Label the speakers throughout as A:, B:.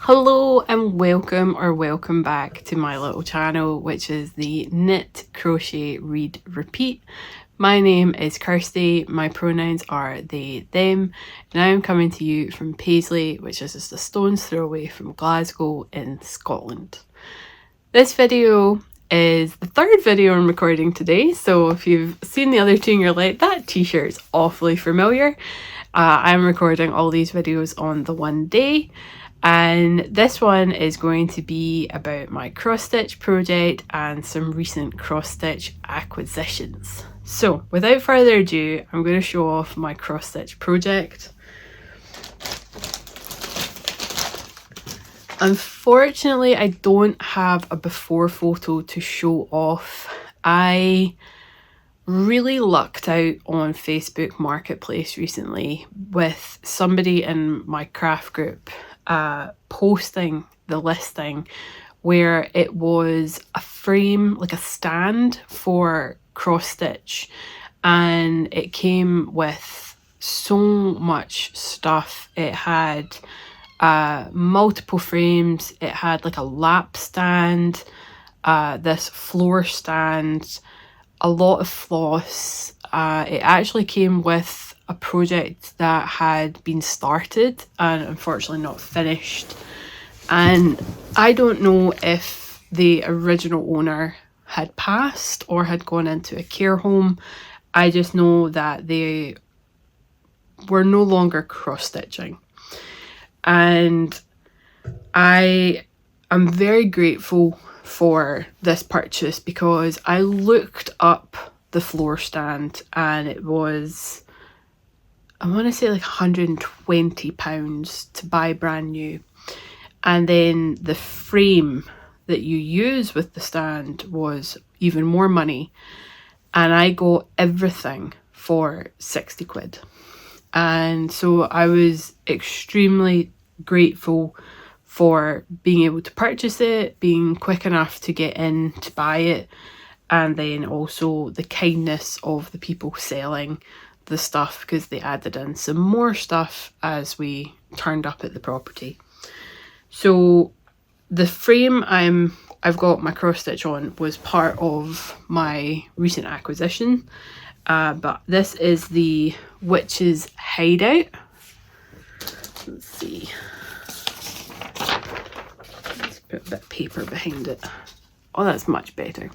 A: Hello and welcome back to my little channel, which is the Knit Crochet Read Repeat. My name is Kirsty, my pronouns are they, them, and I am coming to you from Paisley, which is just a stone's throw away from Glasgow in Scotland. This video is the third video I'm recording today, so if you've seen the other two and you're like, that t-shirt's awfully familiar, I'm recording all these videos on the one day. And this one is going to be about my cross-stitch project and some recent cross-stitch acquisitions. So without further ado, I'm going to show off my cross-stitch project. Unfortunately, I don't have a before photo to show off. I really lucked out on Facebook Marketplace recently with somebody in my craft group posting the listing where it was a frame, like a stand for cross stitch, and it came with so much stuff. It had multiple frames, it had like a lap stand, this floor stand, a lot of floss. It actually came with a project that had been started and unfortunately not finished, and I don't know if the original owner had passed or had gone into a care home. I just know that they were no longer cross-stitching, and I am very grateful for this purchase because I looked up the floor stand and it was, I want to say like £120 to buy brand new, and then the frame that you use with the stand was even more money, and I got everything for 60 quid. And so I was extremely grateful for being able to purchase it, being quick enough to get in to buy it, and then also the kindness of the people selling the stuff because they added in some more stuff as we turned up at the property. So the frame I've got my cross stitch on was part of my recent acquisition, but this is the Witch's Hideout. Let's see, let's put a bit of paper behind it. Oh, that's much better.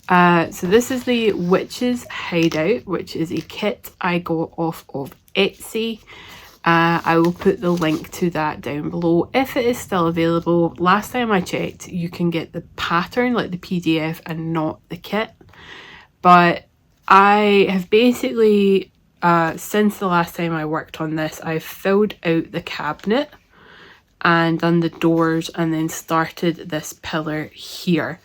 A: So this is the Witch's Hideout, which is a kit I got off of Etsy. I will put the link to that down below if it is still available. Last time I checked, you can get the pattern, like the PDF, and not the kit. But I have basically, since the last time I worked on this, I've filled out the cabinet and done the doors and then started this pillar here.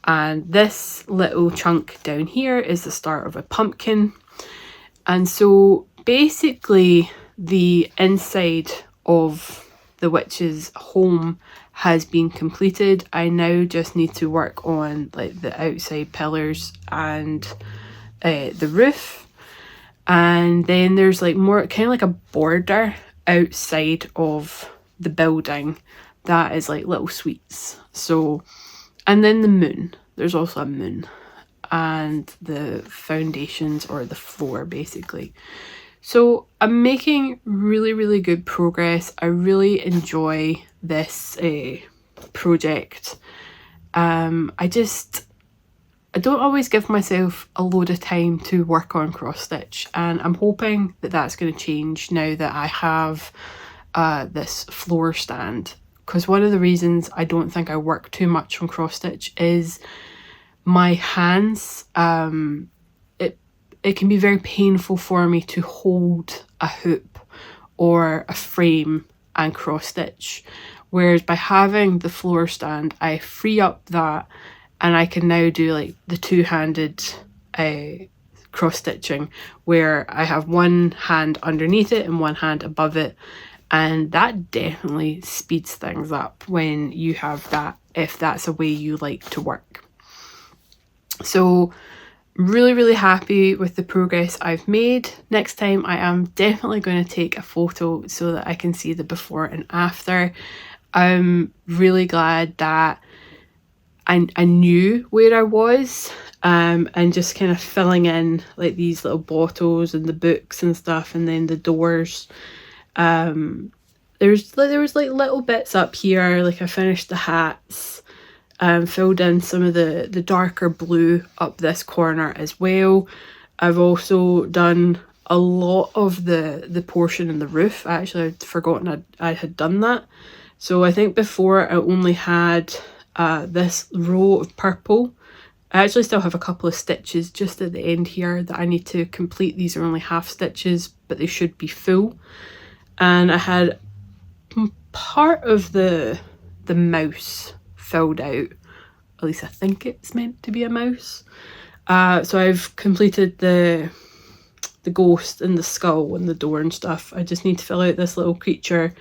A: And this little chunk down here is the start of a pumpkin. And so basically the inside of the witch's home has been completed. I now just need to work on like the outside pillars and the roof. And then there's like more kind of like a border outside of the building that is like little sweets. So, and then the moon, there's also a moon, and the foundations or the floor basically. So I'm making really good progress. I really enjoy this project. I don't always give myself a load of time to work on cross stitch, and I'm hoping that that's going to change now that I have this floor stand. Because one of the reasons I don't think I work too much on cross stitch is my hands. It can be very painful for me to hold a hoop or a frame and cross stitch, whereas by having the floor stand I free up that and I can now do like the two-handed cross stitching where I have one hand underneath it and one hand above it. And that definitely speeds things up when you have that, if that's a way you like to work. So really happy with the progress I've made. Next time I am definitely going to take a photo so that I can see the before and after. I'm really glad that I knew where I was, and just kind of filling in like these little bottles and the books and stuff, and then the doors. There was like little bits up here, like I finished the hats, filled in some of the darker blue up this corner as well. I've also done a lot of the portion in the roof. Actually, I'd forgotten I had done that. So I think before I only had this row of purple. I actually still have a couple of stitches just at the end here that I need to complete. These are only half stitches, but they should be full. And I had part of the mouse filled out. At least I think it's meant to be a mouse. So I've completed the ghost and the skull and the door and stuff. I just need to fill out this little creature,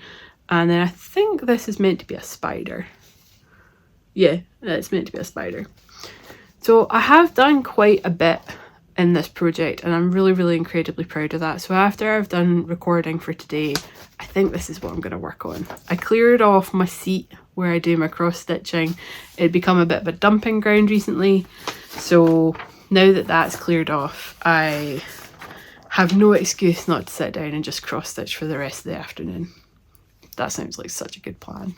A: and then I think this is meant to be a spider. Yeah, it's meant to be a spider. So I have done quite a bit in this project, and I'm really incredibly proud of that. So after I've done recording for today, I think this is what I'm going to work on. I cleared off my seat where I do my cross stitching. It had become a bit of a dumping ground recently, so now that that's cleared off, I have no excuse not to sit down and just cross stitch for the rest of the afternoon. That sounds like such a good plan.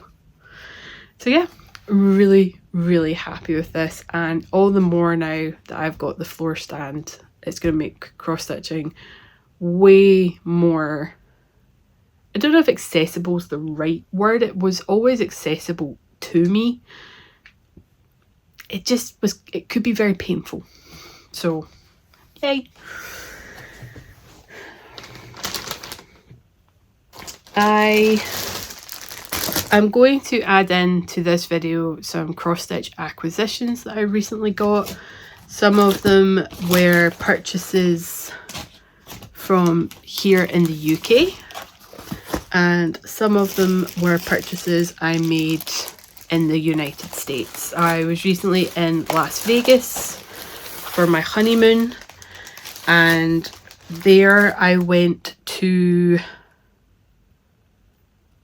A: So yeah, really happy with this, and all the more now that I've got the floor stand, it's going to make cross stitching way more, I don't know if accessible is the right word. It was always accessible to me. It just was, it could be very painful. So yay. I'm going to add in to this video some cross stitch acquisitions that I recently got. Some of them were purchases from here in the UK, and some of them were purchases I made in the United States. I was recently in Las Vegas for my honeymoon, and there I went to,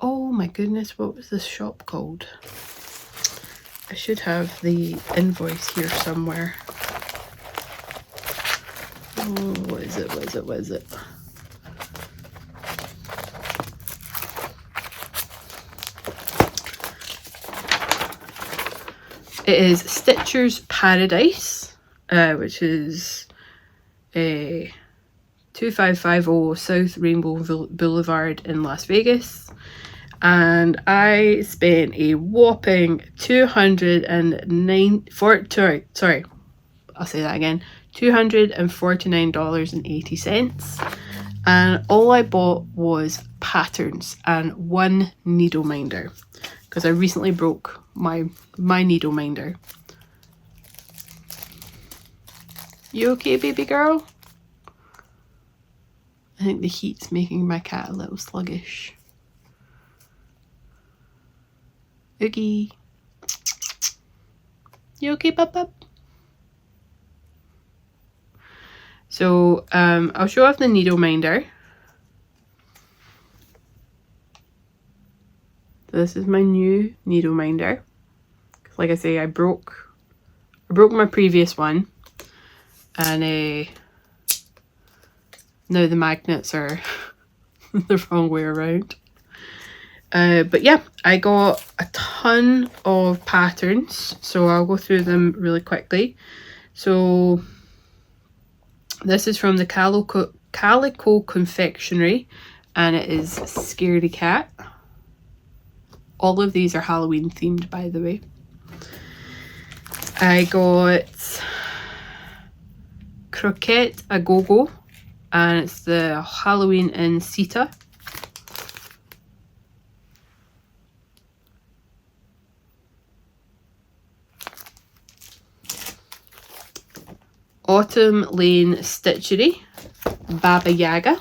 A: oh my goodness, what was this shop called? I should have the invoice here somewhere. Oh, what is it? It is Stitcher's Paradise, which is a 2550 South Rainbow Boulevard in Las Vegas. And I spent a whopping $249.80, and all I bought was patterns and one needle minder, because I recently broke my needle minder. You okay, baby girl? I think the heat's making my cat a little sluggish. Oogie. You okay, pup? So I'll show off the needle minder. So this is my new needle minder. Like I say, I broke my previous one, and now the magnets are the wrong way around. But yeah, I got a ton of patterns, so I'll go through them really quickly. So this is from the Calico Confectionery, and it is Scaredy Cat. All of these are Halloween themed, by the way. I got Croquette A Go-Go, and it's the Halloween in Sita. Autumn Lane Stitchery, Baba Yaga.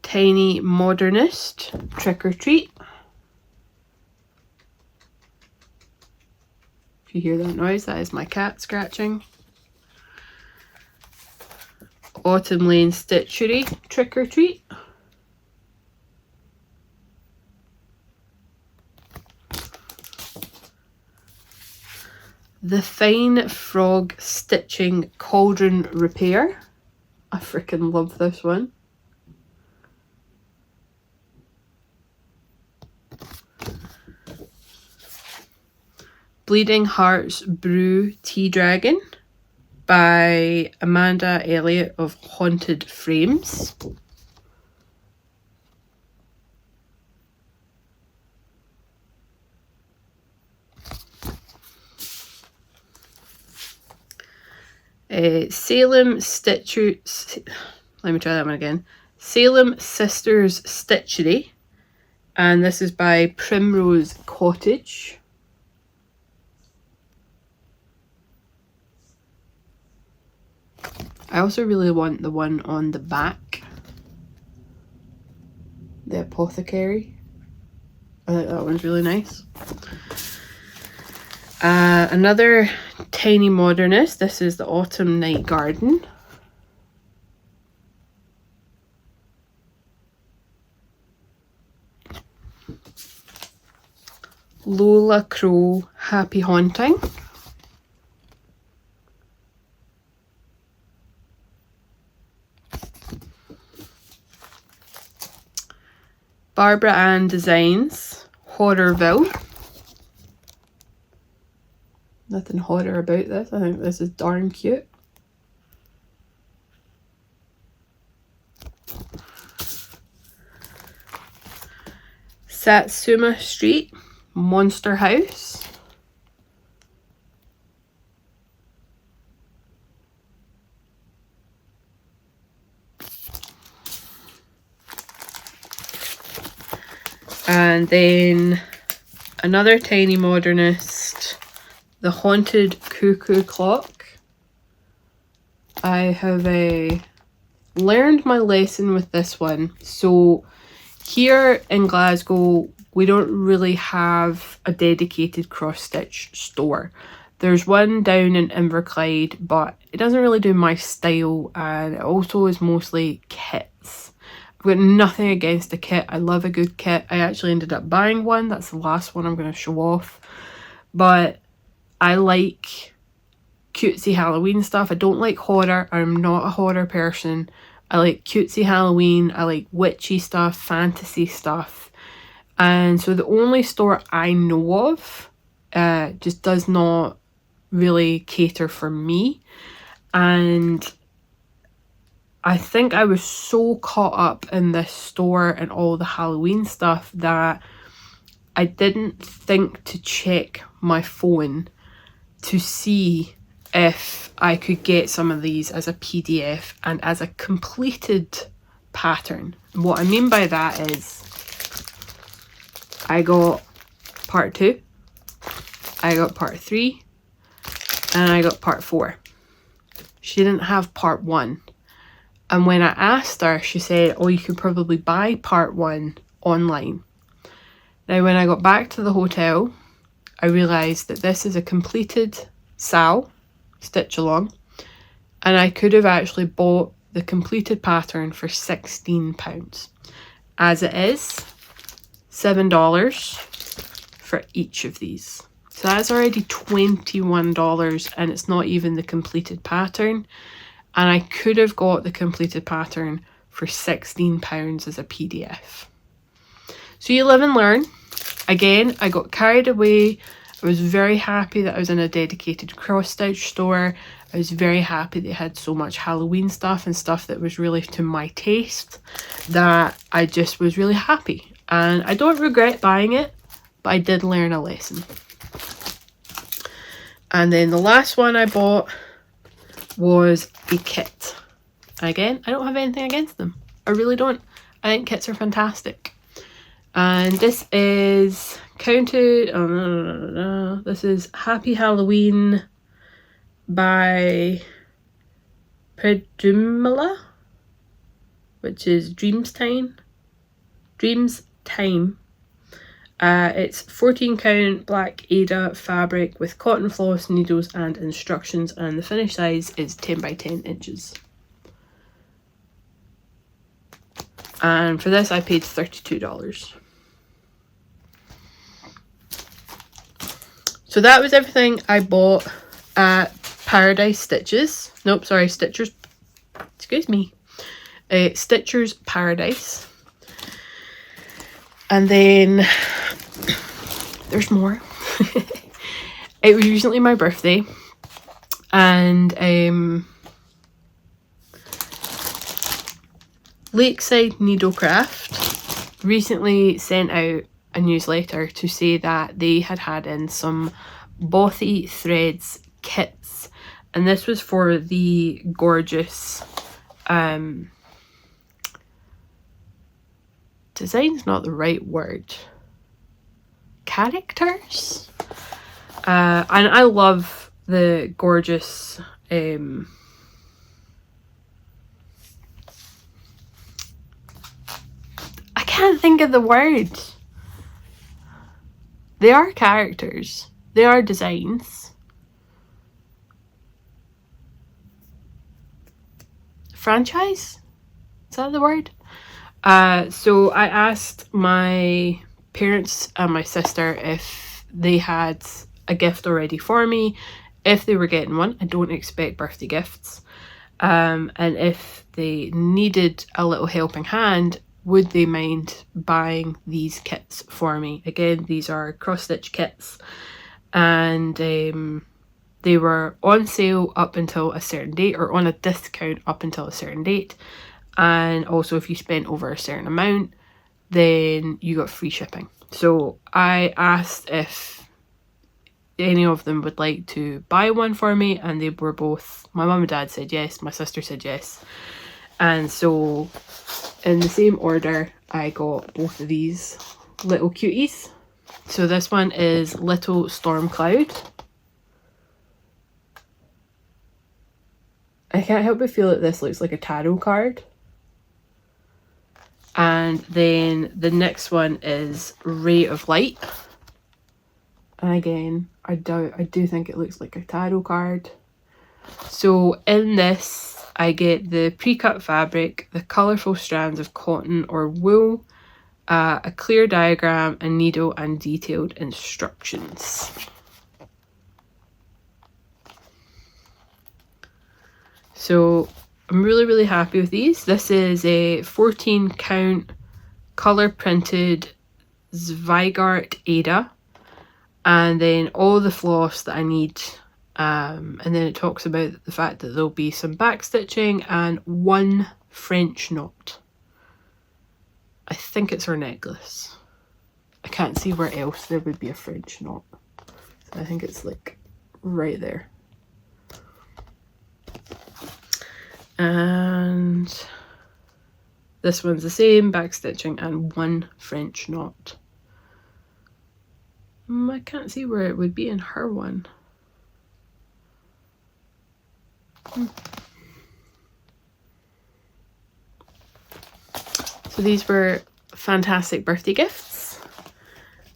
A: Tiny Modernist, Trick or Treat. If you hear that noise, that is my cat scratching. Autumn Lane Stitchery Trick or Treat. The Fine Frog Stitching Cauldron Repair. I freaking love this one. Bleeding Hearts Brew Tea Dragon by Amanda Elliott of Haunted Frames. Salem Stitchery, let me try that one again. Salem Sisters Stitchery, and this is by Primrose Cottage. I also really want the one on the back, the Apothecary. I think that one's really nice. Another Tiny Modernist. This is the Autumn Night Garden. Lola Crow Happy Haunting. Barbara Ann Designs Horrorville. Nothing horror about this. I think this is darn cute. Satsuma Street Monster House. And then another Tiny Modernist, the Haunted Cuckoo Clock. I have learned my lesson with this one. So here in Glasgow, we don't really have a dedicated cross-stitch store. There's one down in Inverclyde, but it doesn't really do my style, and it also is mostly kits. I've got nothing against a kit. I love a good kit. I actually ended up buying one. That's the last one I'm going to show off. But I like cutesy Halloween stuff. I don't like horror. I'm not a horror person. I like cutesy Halloween. I like witchy stuff, fantasy stuff. And so the only store I know of just does not really cater for me. And I think I was so caught up in this store and all the Halloween stuff that I didn't think to check my phone to see if I could get some of these as a PDF and as a completed pattern. And what I mean by that is I got part 2, I got part 3, and I got part 4. She didn't have part 1. And when I asked her, she said, oh, you could probably buy part 1 online. Now, when I got back to the hotel, I realised that this is a completed SAL, stitch along, and I could have actually bought the completed pattern for £16. As it is, $7 for each of these. So that's already $21, and it's not even the completed pattern. And I could have got the completed pattern for £16 as a PDF. So you live and learn. Again, I got carried away. I was very happy that I was in a dedicated cross-stitch store. I was very happy they had so much Halloween stuff and stuff that was really to my taste, that I just was really happy. And I don't regret buying it, but I did learn a lesson. And then the last one I bought was a kit. Again, I don't have anything against them. I really don't. I think kits are fantastic. And this is counted. Oh, no. This is Happy Halloween by Predumala, which is Dreams Time. It's 14 count black Ada fabric with cotton floss, needles and instructions, and the finished size is 10 by 10 inches. and for this I paid $32. So that was everything I bought at Paradise Stitches. Nope, sorry, Stitchers. Excuse me. Stitchers Paradise. And then there's more. It was recently my birthday, and Lakeside Needlecraft recently sent out a newsletter to say that they had in some Bothy Threads kits, and this was for the gorgeous design's not the right word, characters, and I love the gorgeous I can't think of the word. They are characters, they are designs. Franchise? Is that the word? So I asked my parents and my sister if they had a gift already for me, if they were getting one. I don't expect birthday gifts. And if they needed a little helping hand, would they mind buying these kits for me? Again, these are cross stitch kits, and they were on sale up until a certain date, or on a discount up until a certain date. And also if you spent over a certain amount, then you got free shipping. So I asked if any of them would like to buy one for me, and they were both, my mum and dad said yes, my sister said yes. And so in the same order, I got both of these little cuties. So this one is Little Storm Cloud. I can't help but feel that this looks like a tarot card. And then the next one is Ray of Light. And again, I do think it looks like a tarot card. So in this, I get the pre-cut fabric, the colourful strands of cotton or wool, a clear diagram, a needle, and detailed instructions. So I'm really happy with these. This is a 14 count colour printed Zweigart Ada, and then all the floss that I need, and then it talks about the fact that there'll be some back stitching and one French knot. I think it's her necklace. I can't see where else there would be a French knot, so I think it's like right there. And this one's the same, back stitching and one French knot. I can't see where it would be in her one. So these were fantastic birthday gifts.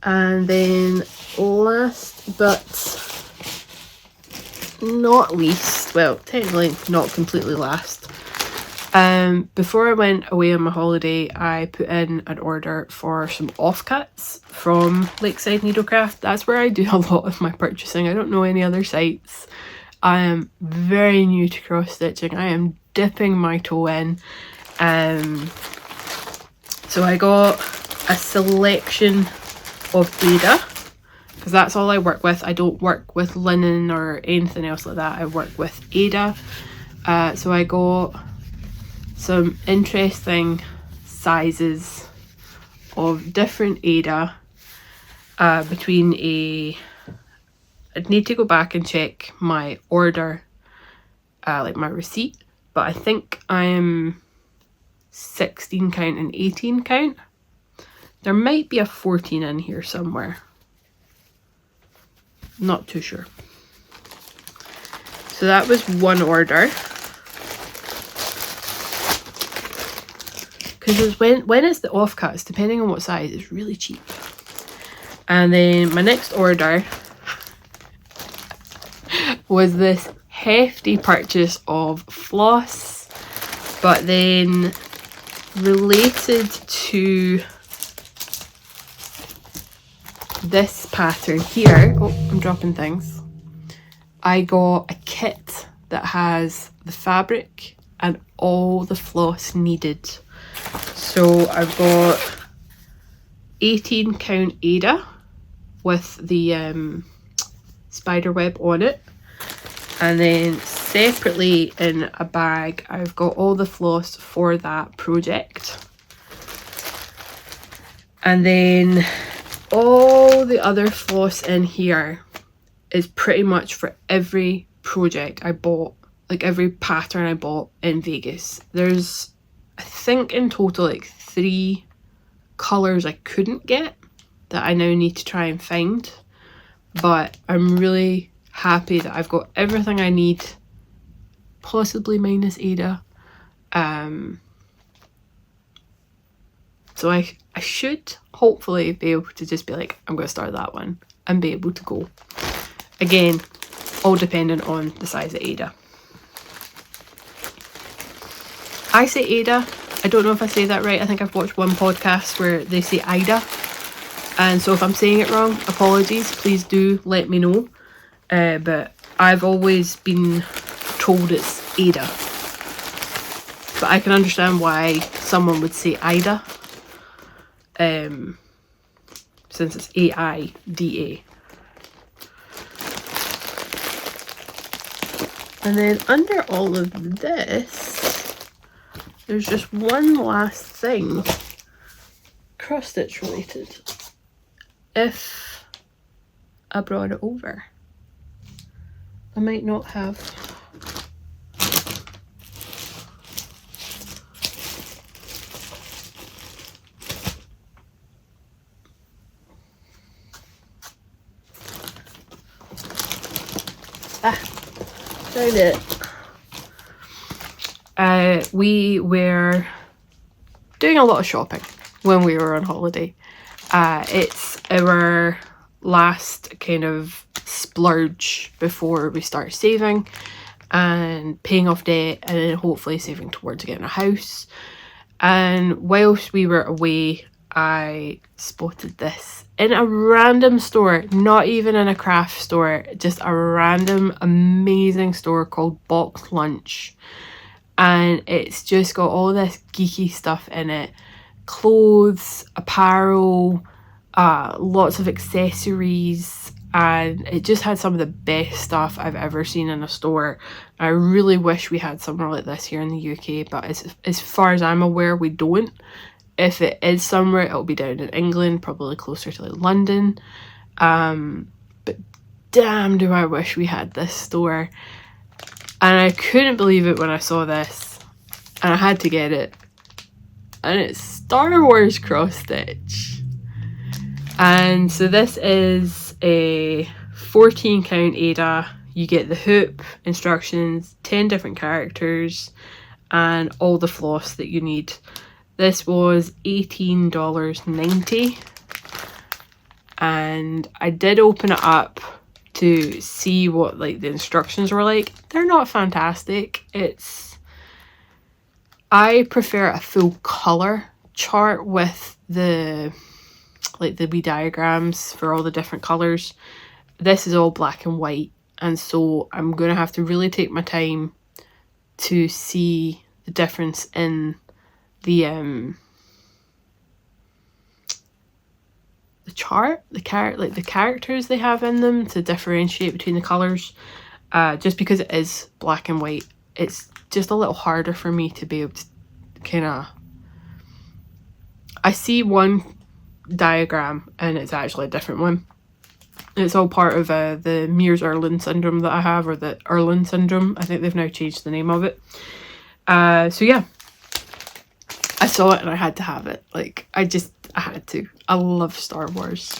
A: And then last but not least, well, technically not completely last, before I went away on my holiday, I put in an order for some offcuts from Lakeside Needlecraft. That's where I do a lot of my purchasing. I don't know any other sites. I am very new to cross stitching. I am dipping my toe in. So I got a selection of Ada, because that's all I work with. I don't work with linen or anything else like that. I work with Ada. So I got some interesting sizes of different Ada between I'd need to go back and check my order, like my receipt, but I think I'm 16 count and 18 count. There might be a 14 in here somewhere. Not too sure. So that was one order. Because when it's the offcuts, depending on what size, it's really cheap. And then my next order was this hefty purchase of floss, but then related to this pattern here, oh, I'm dropping things. I got a kit that has the fabric and all the floss needed. So I've got 18 count Ada with the spider web on it, and then separately in a bag I've got all the floss for that project, and then all the other floss in here is pretty much for every project I bought, like every pattern I bought in Vegas. There's, I think in total, like 3 colours I couldn't get that I now need to try and find, but I'm really happy that I've got everything I need, possibly minus Ada. So I should hopefully be able to just be like, I'm going to start that one and be able to go. Again, all dependent on the size of Ada. I say Ada, I don't know if I say that right. I think I've watched one podcast where they say Ida, and so if I'm saying it wrong, apologies, please do let me know. But I've always been told it's Ada, but I can understand why someone would say Ida, since it's A-I-D-A. And then under all of this, there's just one last thing, cross stitch related, if I brought it over. I might not have. Found it. We were doing a lot of shopping when we were on holiday. It's our last kind of splurge before we start saving and paying off debt, and then hopefully saving towards getting a house. And whilst we were away, I spotted this in a random store, not even in a craft store, just a random amazing store called Box Lunch. And it's just got all this geeky stuff in it, clothes, apparel, lots of accessories, and it just had some of the best stuff I've ever seen in a store. I really wish we had somewhere like this here in the UK, but as far as I'm aware, we don't. If it is somewhere, it'll be down in England, probably closer to like London. But damn, do I wish we had this store. And I couldn't believe it when I saw this, and I had to get it. And it's Star Wars cross stitch. And so this is a 14 count Ada. You get the hoop, instructions, 10 different characters, and all the floss that you need. This was $18.90, and I did open it up to see what like the instructions were like. They're not fantastic. I prefer a full colour chart with the wee diagrams for all the different colours. This is all black and white, and so I'm gonna have to really take my time to see the difference in the chart, the characters they have in them to differentiate between the colours. Just because it is black and white, it's just a little harder for me to be able to kind of. I see one diagram and it's actually a different one. It's all part of the Mears-Erlin syndrome that I have, or the Erlin syndrome. I think they've now changed the name of it. So yeah, I saw it and I had to have it. Like, I had to. I love Star Wars.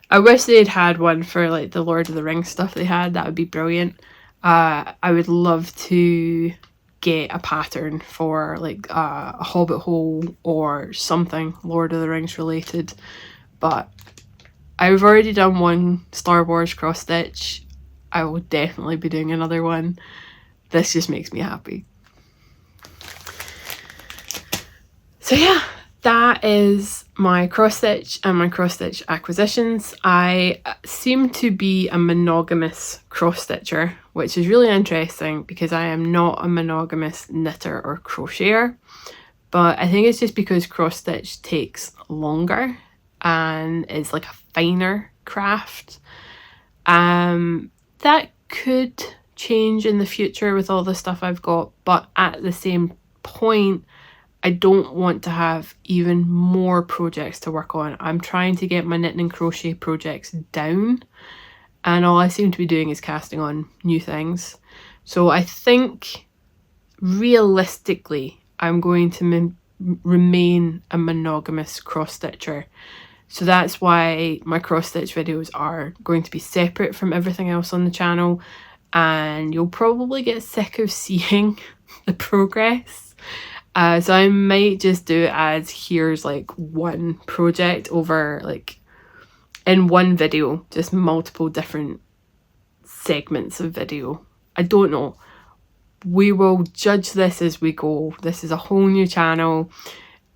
A: I wish they'd had one for like the Lord of the Rings stuff they had. That would be brilliant. I would love to get a pattern for like a Hobbit hole or something Lord of the Rings related, but I've already done one Star Wars cross stitch. I will definitely be doing another one. This just makes me happy. So yeah, that is my cross stitch and my cross stitch acquisitions. I seem to be a monogamous cross stitcher, which is really interesting because I am not a monogamous knitter or crocheter, but I think it's just because cross stitch takes longer and is like a finer craft. That could change in the future with all the stuff I've got, but at the same point, I don't want to have even more projects to work on. I'm trying to get my knitting and crochet projects down, and all I seem to be doing is casting on new things. So I think realistically, I'm going to remain a monogamous cross stitcher. So that's why my cross stitch videos are going to be separate from everything else on the channel, and you'll probably get sick of seeing the progress. So I might just do it as here's like one project over like in one video, just multiple different segments of video. I don't know. We will judge this as we go. This is a whole new channel.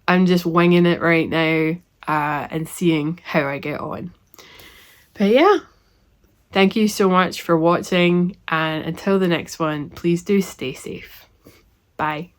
A: I'm just winging it right now and seeing how I get on. But yeah, thank you so much for watching, and until the next one, please do stay safe. Bye.